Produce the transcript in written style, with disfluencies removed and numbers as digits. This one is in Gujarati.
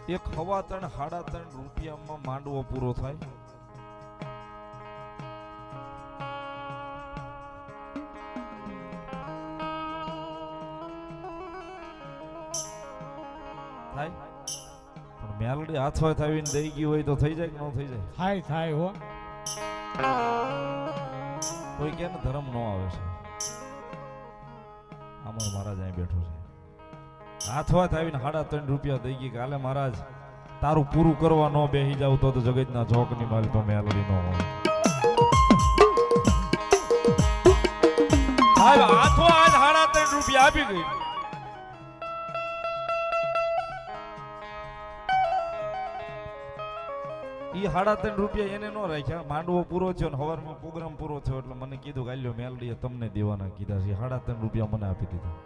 એક 3.5 3.5 રૂપિયામાં માંડવો પૂરો થાય. થાય પણ મેલડી હાથવા થાવીને દઈ ગઈ હોય તો થઈ જાય કે ન થઈ જાય? થાય હો. કોઈ કે ને ધર્મ ન આવે છે. આમર મહારાજ અહીં બેઠો છે, હાથવા થાવીને 3.5 રૂપિયા દઈ ગઈ કે હાલે મહારાજ તારું પૂરું કરવા ન બેહી જાવ તો જગતના જોકની માલ તો મેલડી ન હોય. હાથવા આજ 3.5 રૂપિયા આપી ગઈ. ઈ 3.5 રૂપિયા એને નો રાખ્યા. માંડવો પૂરો થયો ને હવારમાં પ્રોગ્રામ પૂરો થયો એટલે મને કીધું કે આલ્યો મેલડીએ તમને દેવાના કીધા છે. 3.5 રૂપિયા મને આપી દીધા.